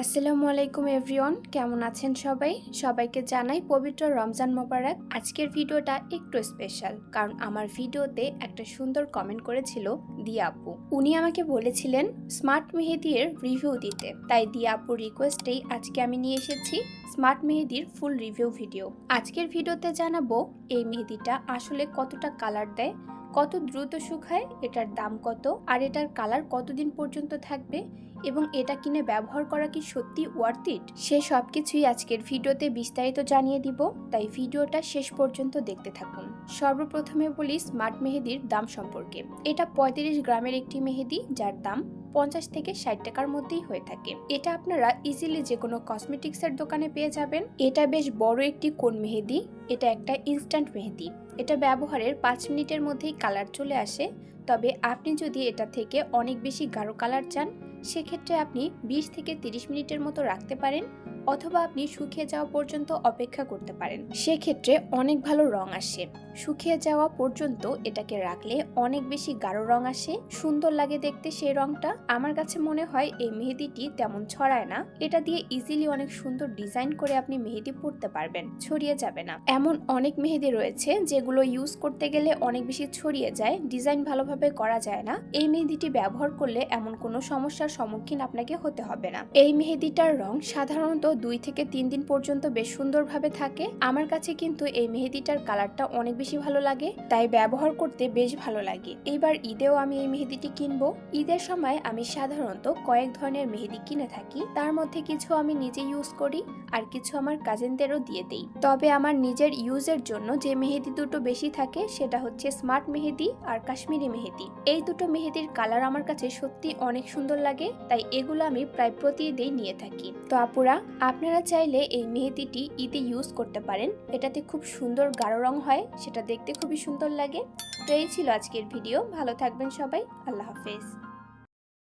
আসসালামু আলাইকুম এভরিওয়ান, কেমন আছেন সবাই? সবাইকে জানাই পবিত্র রমজান মোবারক। আজকের ভিডিওটা একটু স্পেশাল, কারণ আমার ভিডিওতে একটা সুন্দর কমেন্ট করেছিল দিয়া আপু। উনি আমাকে বলেছিলেন স্মার্ট মেহেদির রিভিউ দিতে, তাই দিয়া আপুর রিকোয়েস্টেই আজকে আমি নিয়ে এসেছি স্মার্ট মেহেদির ফুল রিভিউ ভিডিও। আজকের ভিডিওতে জানাবো এই মেহেদিটা আসলে কতটা কালার দেয়, কত দ্রুত শুকায়, এটার দাম কত, আর এটার কালার কতদিন পর্যন্ত থাকবে, এবং এটা কিনে ব্যবহার করা কি সত্যি ওয়ার্থ ইট, সে সব কিছুই আজকের ভিডিওতে বিস্তারিত জানিয়ে দিব। তাই ভিডিওটা শেষ পর্যন্ত দেখতে থাকুন। সর্বপ্রথমে বলি স্মার্ট মেহেদির দাম সম্পর্কে। এটা 35 গ্রামের একটি মেহেদি, যার দাম 50 থেকে 60 টাকার মধ্যেই হয়ে থাকে। এটা আপনারা ইজিলি যে কোনো কসমেটিক্সের দোকানে পেয়ে যাবেন। এটা বেশ বড় একটি কোন মেহেদি। এটা একটা ইনস্ট্যান্ট মেহেদি। এটা ব্যবহারের 5 মিনিটের মধ্যেই কালার চলে আসে। তবে আপনি যদি এটা থেকে অনেক বেশি গাঢ় কালার চান, সেক্ষেত্রে আপনি 20 থেকে 30 মিনিটের মতো রাখতে পারেন, অথবা আপনি শুকিয়ে যাওয়া পর্যন্ত অপেক্ষা করতে পারেন। সেক্ষেত্রে অনেক ভালো রং আসে। শুকিয়ে যাওয়া পর্যন্ত এটাকে রাখলে অনেক বেশি গাঢ় রং আসে, সুন্দর লাগে দেখতে সেই রংটা। আমার কাছে মনে হয় এই মেহেদিটি তেমন ছড়ায় না। এটা দিয়ে ইজিলি অনেক সুন্দর ডিজাইন করে আপনি মেহেদি পরতে পারবেন, ছড়িয়ে যাবে না। এমন অনেক মেহেদি রয়েছে যেগুলো ইউজ করতে গেলে অনেক বেশি ছড়িয়ে যায়, ডিজাইন ভালোভাবে করা যায় না। এই মেহেদিটি ব্যবহার করলে এমন কোনো সমস্যার সম্মুখীন আপনাকে হতে হবে না। এই মেহেদিটার রং সাধারণত 2 থেকে 3 দিন পর্যন্ত বেশ সুন্দরভাবে থাকে। আমার কাছে কিন্তু এই মেহেদিটার কালারটা অনেক বেশি ভালো লাগে, তাই ব্যবহার করতে বেশ ভালো লাগে। এইবার ঈদেও আমি এই মেহেদিটি কিনবো। ঈদের সময় আমি সাধারণত কয়েক ধরনের মেহেদি কিনে থাকি। তার মধ্যে কিছু আমি নিজে ইউজ করি, আর কিছু আমার কাজিনদেরও দিয়ে দেই। তবে আমার নিজের ইউজের জন্য যে মেহেদি দুটো বেশি থাকে সেটা হচ্ছে স্মার্ট মেহেদি আর কাশ্মীরি মেহেদি। এই দুটো মেহেদির কালার আমার কাছে সত্যি অনেক সুন্দর লাগে, তাই এগুলো আমি প্রায় প্রতি ঈদেই নিয়ে থাকি। তো আপুরা, আপনারা চাইলে এই মেহেদিটি ঈদে ইউজ করতে পারেন। এটাতে খুব সুন্দর গাঢ় রং হয়, সেটা দেখতে খুবই সুন্দর লাগে। তো এই ছিল আজকের ভিডিও। ভালো থাকবেন সবাই। আল্লাহ হাফেজ।